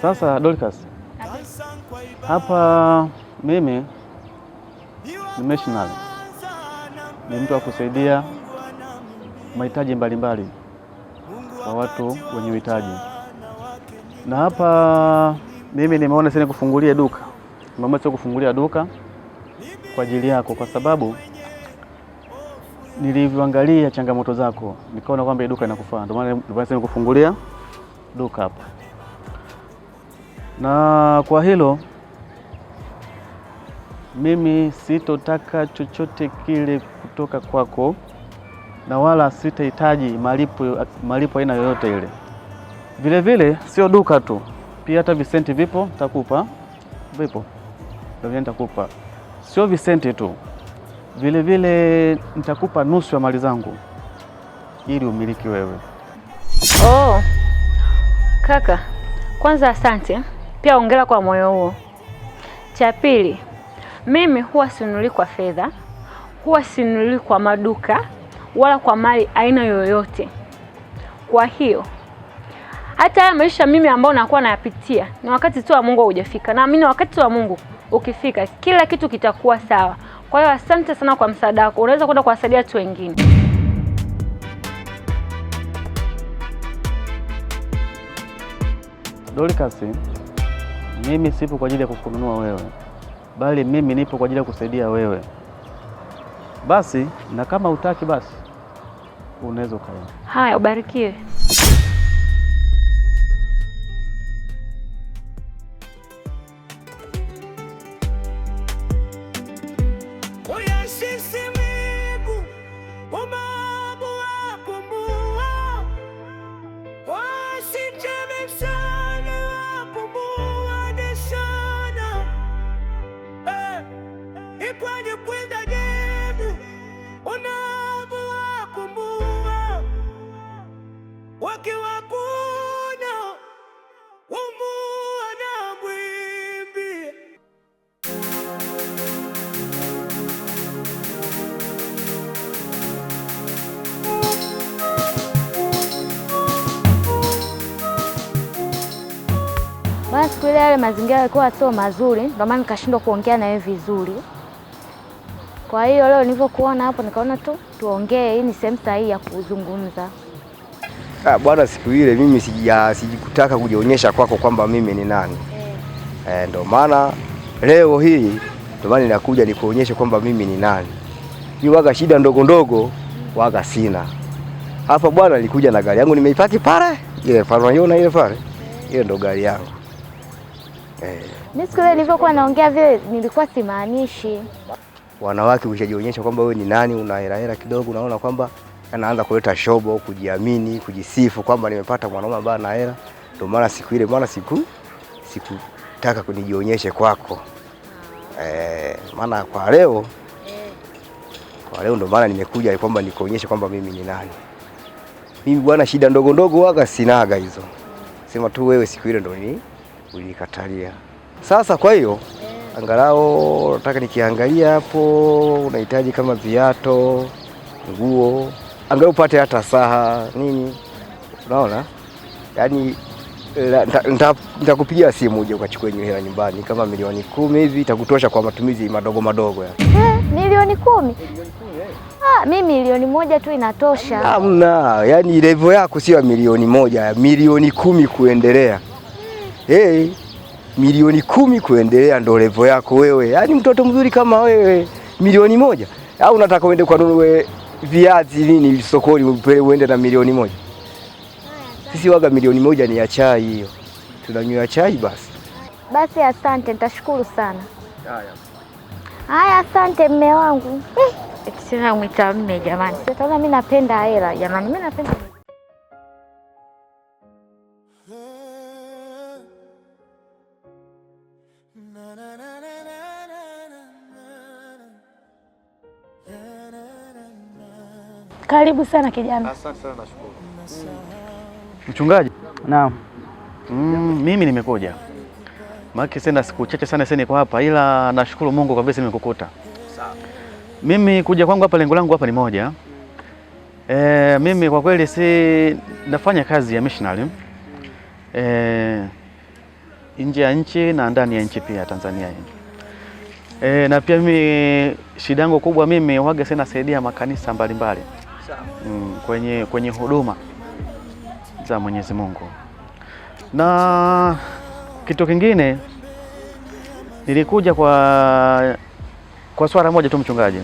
Sasa Dorcas, hapa mimi ni missionary, ni mtu wa kusaidia mahitaji mbalimbali kwa watu wenye uhitaji, na hapa mimi nimeona sasa kufungulia duka, nimeamua kufungulia duka kwa ajili yako, kwa sababu nilivyoangalia changamoto zako nikaona kwamba duka inakufaa, ndio maana kufungulia duka hapa. Na kwa hilo mimi sitotaka chochote kile kutoka kwako, na wala sitahitaji malipo aina yoyote ile. Vile vile sio duka tu, pia hata visenti vipo nitakupa, vipo ndio nitakupa. Sio visenti tu, vile vile nitakupa nusu ya mali zangu ili umiliki wewe. Oh, kaka, kwanza asante, pia hongera kwa moyo huo. Cha pili, mimi huwa sinunui kwa fedha, huwa sinunui kwa maduka wala kwa mali aina yoyote. Kwa hiyo hata haya maisha mimi ambao nakuwa nayapitia ni wakati tu wa Mungu hujafika. Naamini wakati wa Mungu ukifika kila kitu kitakuwa sawa. Kwa hiyo asante sana kwa msaada wako. Unaweza kwenda kuwasaidia watu wengine. Dorcas, mimi sipo kwa ajili ya kukununua wewe, bali mimi nipo kwa ajili ya kusaidia wewe. Basi na kama utaki basi unaweza ukaenda. Haya, ubarikiwe. Siku ile yale mazingira yalikuwa sio mazuri, ndio maana nikashindwa kuongea na wewe vizuri. Kwa hiyo leo nilipokuona hapo nikaona tu tuongee, hii ni sehemu sahihi ya kuzungumza. Bwana, siku ile mimi sijikutaka kujionyesha kwako kwamba mimi ni nani. Ndio maana leo hii ndio maana ninakuja nikuonyeshe kwamba mimi ni nani. Mimi waga shida ndogo ndogo waga sina. Hapa bwana, nilikuja na gari yangu nimeipaki pale. Ile pale unaiona ile pale? Ile ndo gari yangu. Mimi siku ile nilipokuwa naongea vile nilikuwa simaanishi. Wanawake ukishajionyesha kwamba wewe ni nani, una hela kidogo, unaona kwamba anaanza kuleta shobo, kujiamini, kujisifu kwamba nimepata mwanaume ambaye ana hela. Ndio maana siku ile sikutaka kunijionyeshe kwako. Maana kwa leo ndio maana nimekuja kwamba nikuonyeshe kwamba mimi ni nani. Mimi bwana, shida ndogo ndogo waga sinaga hizo. Sema tu wewe siku ile ndio ulikatalia. Sasa kwa hiyo angalau nataka nikiangalia hapo unahitaji kama viato, nguo, angalau upate hata saha nini. Unaona? Yaani nitakupigia simu uje ukachukue hela nyumbani kama milioni 10 hivi itakutosha kwa matumizi madogo madogo ya. Milioni 10? Mimi milioni 1 tu inatosha. Hamna, yaani level yako sio milioni 1, milioni 10 kuendelea. Milioni 10 kuendelea ndo level yako wewe. Yaani mtoto mzuri kama wewe, milioni 1? Au unataka uende kwa nunue viazi nini sokoni uende na milioni 1? Sisi waga milioni 1 ni ya chai hiyo. Tunanywa chai basi. Basi asante, nitashukuru sana. Haya, asante mme wangu. Sina mwita mme jamani. Sasa mimi napenda hela jamani, mimi napenda. Karibu sana kijana. Asante sana, nashukuru. Mchungaji? Naam. Mimi nimekuja. Maana sina siku chache sana sasa niko hapa, ila nashukuru Mungu kabisa nimekukuta. Sawa. Mimi kuja kwangu hapa, lengo langu hapa ni moja. Mimi kwa kweli nafanya kazi ya missionary. nje ya nchi na ndani ya nchi pia Tanzania hii. Na pia mimi shida yangu kubwa mimi huaga sana saidia makanisa mbalimbali kwenye huduma za Mwenyezi Mungu. Na kitu kingine nilikuja kwa swala moja tu mchungaji.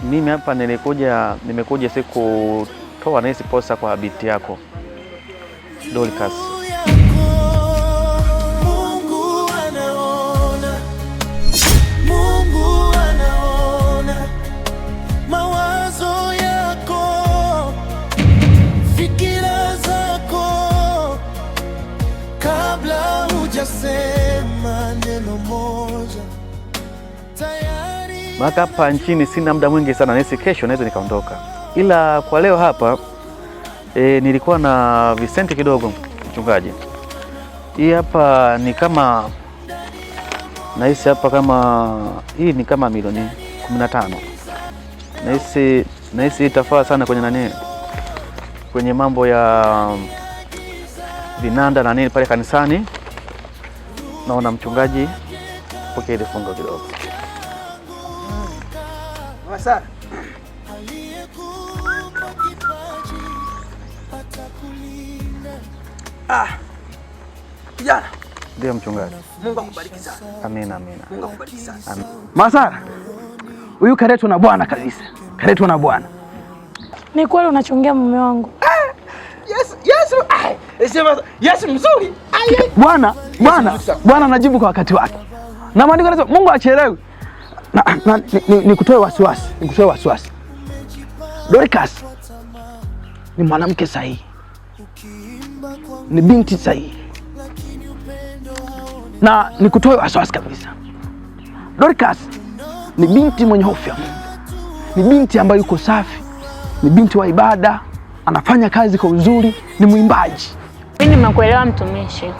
Mimi hapa nimekuja siku toa na hizi posa kwa binti yako Dorcas. Maka hapa nchini sina muda mwingi sana, nisi kesho naweza nikaondoka. Ila kwa leo hapa nilikuwa na visenti kidogo mchungaji. Hii hapa ni kama nahisi hapa kama hii ni kama milioni 15. Nahisi itafaa sana kwenye nani? Kwenye mambo ya vinanda na nini pale kanisani. Naona mchungaji pokea ile fungo kidogo. Masa. Kijana. Ndio mchungaji. Mungu akubariki sana. Amina. Mungu akubariki sana. Masa. Huyu kaletwa na Bwana kabisa. Kaletwa na Bwana. Ni kweli unachongea mume wangu. Yes mzuri. Bwana anajibu kwa wakati wake. Na maandiko yanasema Mungu achelewi. Nikutoe wasiwasi. Dorcas ni mwanamke sahihi. Ni binti sahihi. Na nikutoe wasiwasi kabisa. Dorcas ni binti mwenye hofu ya Mungu. Ni binti ambaye yuko safi. Ni binti wa ibada, anafanya kazi kwa uzuri, ni mwimbaji. Mimi nimekuelewa mtumishi.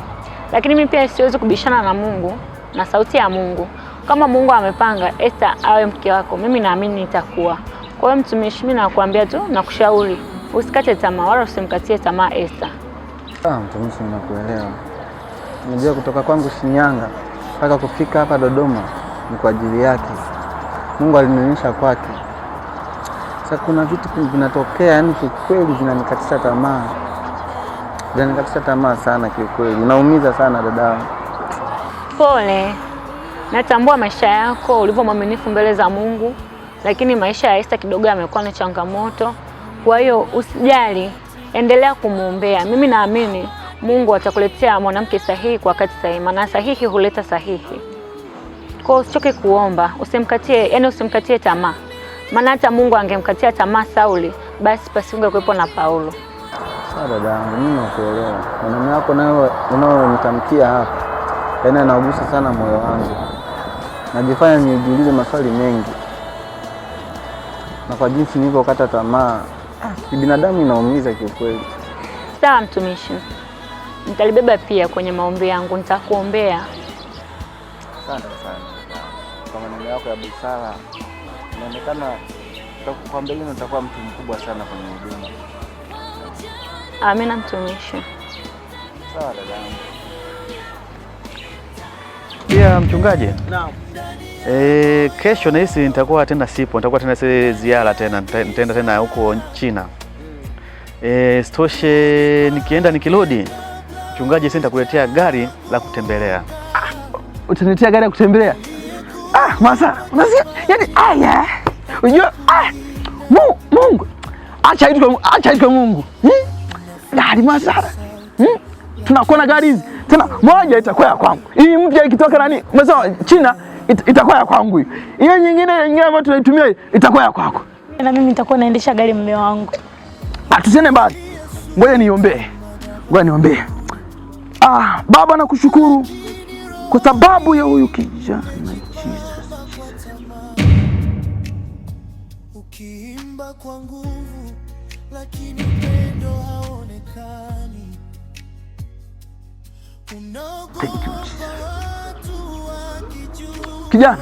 Lakini mimi pia siwezi kubishana na Mungu na sauti ya Mungu. Kama Mungu amepanga Esther awe mke wako, mimi naamini nitakuwa. Kwa hiyo mtumishi, mimi nakwambia tu na kushauri usikate tamaa wala usimkatie tamaa Esther. Mtumishi, ninakuelewa. Unajua kutoka kwangu Shinyanga mpaka kufika hapa Dodoma ni kwa ajili yake. Mungu alinionyesha kwake. Sasa kuna vitu vinatokea, yani kikweli vinanikatisha tamaa. Vinanikatisha tamaa sana kikweli. Unaumiza sana dada. Pole. Natambua maisha yako ulivyo mwaminifu mbele za Mungu, lakini maisha ya Esther kidogo yamekuwa na changamoto. Kwa hiyo usijali, endelea kumuombea. Mimi naamini Mungu atakuletea mwanamke sahihi kwa wakati sahihi, maana sahihi huleta sahihi. Kwa hiyo usichoke kuomba, usimkatie tamaa. Maana hata Mungu angemkatia tamaa Sauli, basi pasingekuwepo na Paulo. Sawa dada, mimi nakuelewa. Maneno yako nayo unaonitamkia hapa, yaani anagusa sana moyo wangu. Najifanya nijiulize maswali mengi. Na kwa jinsi nilivyokata tamaa, binadamu inaumiza kiukweli. Sawa mtumishi. Nitalibeba pia kwenye maombi yangu, nitakuombea. Asante sana. Kwa maneno yako ya busara, inaonekana kwa mbele utakuwa mtu mkubwa sana kwenye huduma. Amina mtumishi. Sawa dada. Pia mchungaji. Naam. Kesho nahisi nitakuwa tena ziara tena, nitaenda tena huko China. Stoshe nikienda nikirudi, mchungaji sasa nitakuletea gari la kutembelea. Utaniletea gari ya kutembelea? Masa, unasikia? Yaani unajua Mungu. Acha itu Mungu. Gari Masa. Tunakuwa na gari hizi. Tena moja itakuwa ya kwangu. Hii mpya ikitoka nani? Umesema China itakuwa ya kwangu hiyo. Hiyo nyingine ambayo tunaitumia itakuwa ya kwako. Na mimi nitakuwa naendesha gari mume wangu. Tusende mbali. Ngoja niombee. Baba nakushukuru kwa sababu ya huyu kijana. Ukiimba kwa nguvu lakini upendo haonekani. Kijana,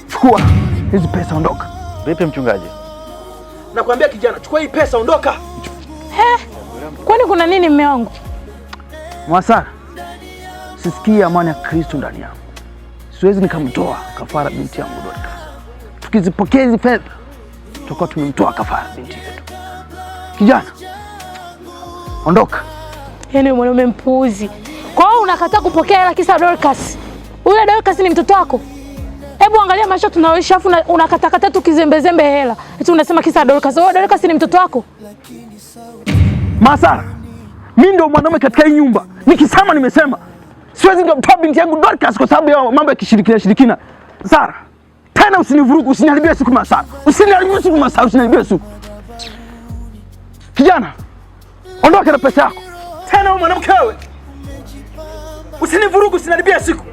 chukua hizi pesa, ondoka. Vipi mchungaji? Nakwambia kijana, chukua hii pesa, ondoka. Kwani kuna nini mume wangu? Mwasara, sisikie amani ya Kristo ndani yangu. Siwezi nikamtoa kafara binti yangu Dorcas. Tukizipokea hizi fedha, tutakuwa tumemtoa kafara binti yetu. Kijana, ondoka. Yaani mwanaume mpuuzi. Kwa hiyo unakataa kupokea hela kisa Dorcas? Yule Dorcas ni mtoto wako? Hebu angalia maisha tunaoishi afu unakatakata tu kizembezembe hela. Eti unasema kisa Dorcas. Wewe Dorcas ni mtoto wako? Masara, mimi ndio mwanaume katika hii nyumba. Nikisema nimesema. Siwezi kumtoa binti yangu Dorcas kwa sababu ya mambo ya kishirikina. Sara, tena usinivurugu, usiniharibie siku Masara. Usiniharibie siku Masara, usiniharibie siku. Kijana, ondoka na pesa yako. Tena wewe mwanamke wewe. Usinivurugu, usiniharibie siku.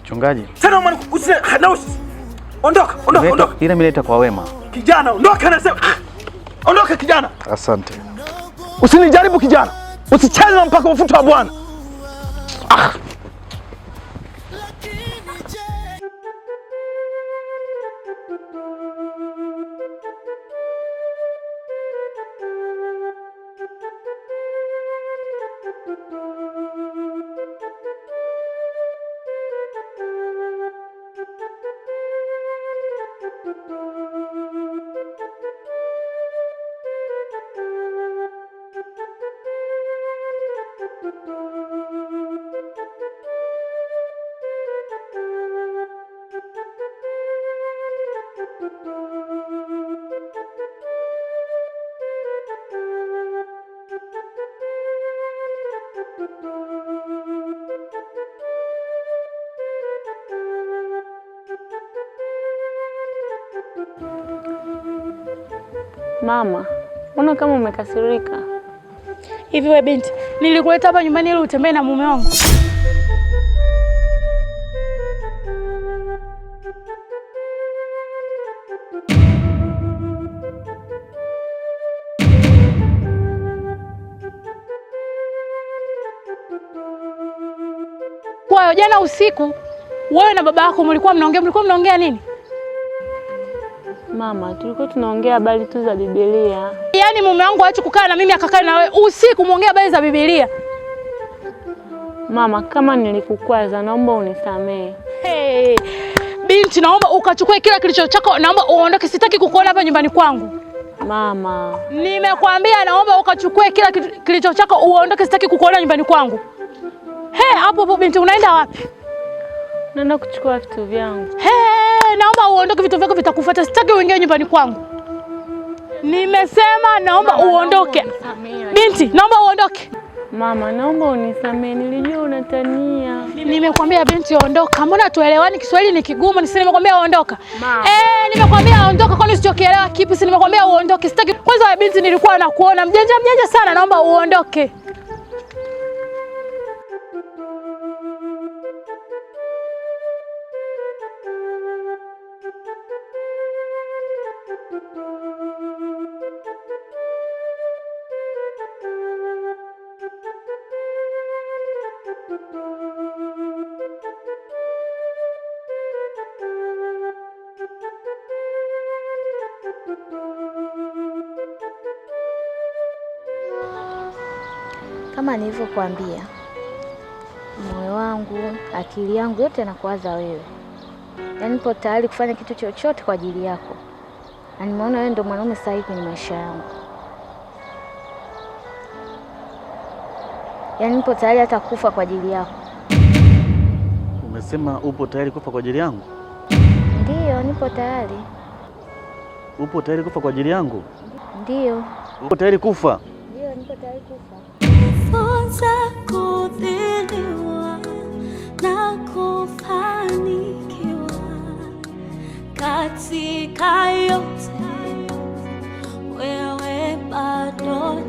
Mchungaji. Tena mwanamke ondoka. Ile mileta kwa wema. Kijana, ondoka nasema. Ondoka kijana. Asante. Usinijaribu kijana. Usicheze na mpaka ufuta wa Bwana. Mama, mbona kama umekasirika? Hivi wewe binti, nilikuleta hapa nyumbani ili utembee na mume wangu? Kwa hiyo jana usiku wewe na baba yako mlikuwa mnaongea nini? Mama, tulikuwa tunaongea habari tu za Biblia. Yaani mume wangu aache kukaa na mimi akakaa na wewe usiku muongea habari za Biblia? Mama, kama nilikukwaza naomba unisamehe. Hey, binti, naomba ukachukue kila kilicho chako, naomba uondoke, sitaki kukuona hapa nyumbani kwangu. Mama, nimekwambia naomba ukachukue kila kilicho chako uondoke, sitaki kukuona nyumbani kwangu. Hapo binti, unaenda wapi? Naenda kuchukua vitu vyangu. Naomba uondoke, vitu vyako vitakufuata, sitaki uingie nyumbani kwangu. Nimesema naomba uondoke. Binti, naomba uondoke. Mama, naomba unisamehe, nilijua unatania. Nimekwambia binti ondoka. Mbona tuelewani? Kiswahili ni kigumu. Nimekwambia uondoka. Nimekwambia ondoka, kwani usichokielewa kipi? Si nimekwambia uondoke. Sitaki. Kwanza wewe binti, nilikuwa nakuona mjanja sana, naomba uondoke. Kama nilivyokuambia, moyo wangu, akili yangu yote yanakuwaza wewe. Yaani nipo tayari kufanya kitu chochote kwa ajili yako. Na nimeona wewe ndio mwanaume sahihi kwenye maisha yangu. Yaani nipo tayari hata kufa kwa ajili yako. Umesema upo tayari kufa kwa ajili yangu? Ndiyo, nipo tayari. Upo tayari kufa kwa ajili yangu? Ndiyo. Upo tayari kufa? Ndiyo, nipo tayari kufa. Funza kudhiliwa na kufanikiwa katika yote, wewe bado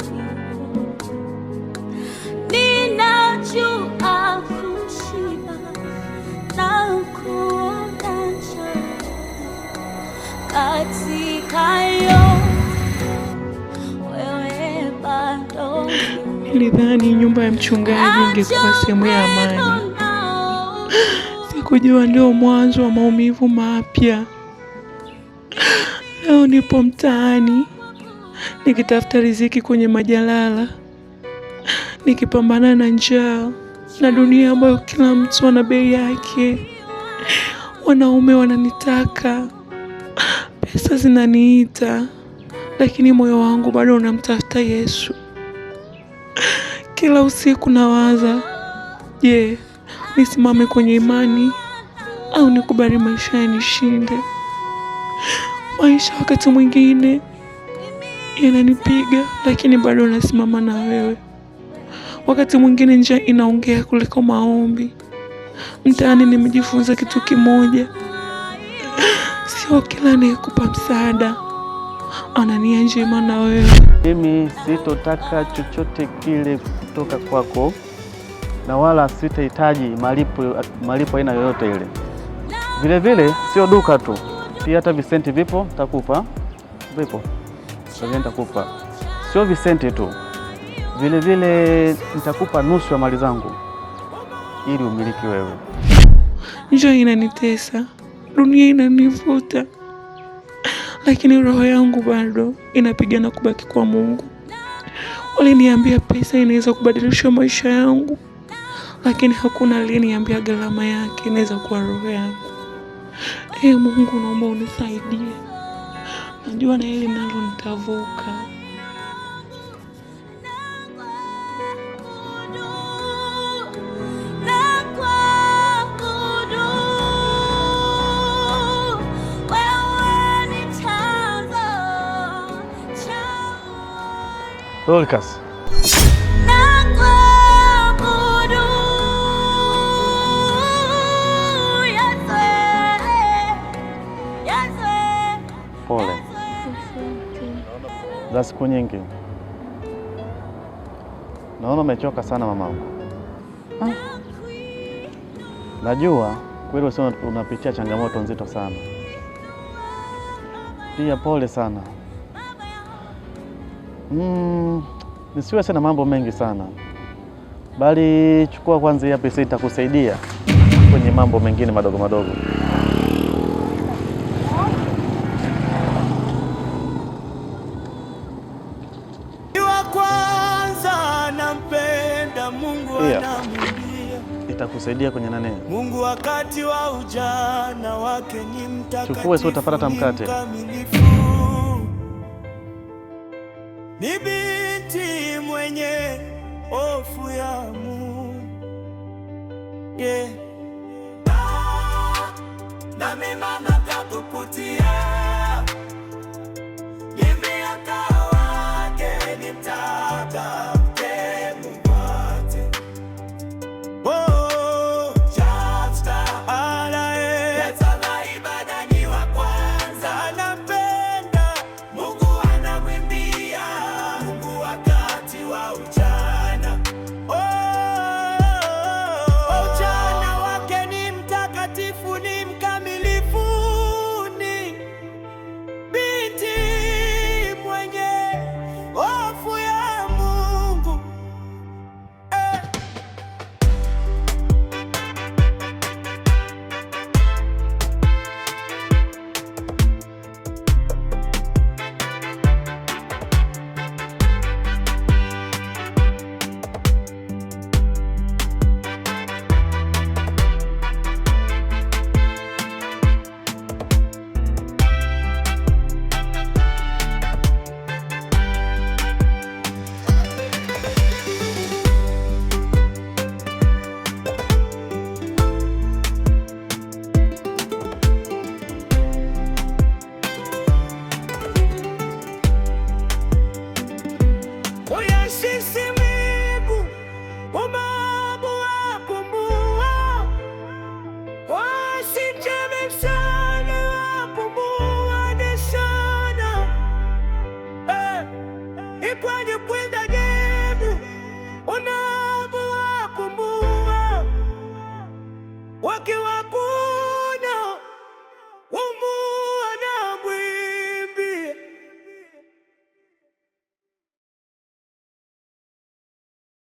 ninajua kushiba na kuona njaa katika yote, wewe bado. Nilidhani nyumba ya mchungaji ingekuwa sehemu ya amani. Sikujua ndio mwanzo wa maumivu mapya. Leo nipo mtaani nikitafuta riziki kwenye majalala, nikipambana na njaa na dunia ambayo kila mtu ana bei yake. Wanaume wananitaka, pesa zinaniita, lakini moyo wangu bado unamtafuta Yesu. Kila usiku nawaza, je, nisimame kwenye imani au nikubali maisha yanishinde? Maisha wakati mwingine yananipiga, lakini bado nasimama na wewe. Wakati mwingine njaa inaongea kuliko maombi. Mtaani nimejifunza kitu kimoja, sio kila anayekupa msaada ana nia njema na wewe. Mimi sitotaka chochote kile kutoka kwako, na wala sitahitaji malipo aina yoyote ile. Vile vile sio duka tu, pia hata visenti vipo nitakupa. Vipo sasa nitakupa. Sio visenti tu, vile vile nitakupa nusu ya mali zangu ili umiliki wewe. Njaa inanitesa, dunia inanivuta, lakini roho yangu bado inapigana kubaki kwa Mungu. Waliniambia pesa inaweza kubadilisha maisha yangu, lakini hakuna aliyeniambia gharama yake inaweza kuwa roho yangu. Mungu, naomba unisaidie. Najua na hili nalo nitavuka. Dorcas. Pole za siku nyingi. Naona umechoka sana mamangu. Najua kweli wewe unapitia changamoto nzito sana. Pia pole sana. Nisiwe sana mambo mengi sana, bali chukua kwanza hii pesa, itakusaidia kwenye mambo mengine madogo madogo. Itakusaidia kwenye nane. Mungu wakati wa ujana wake ni mtakatifu. Chukua sio utapata mkate. Ni binti mwenye hofu ya Mungu. Na mimi mama takuputia.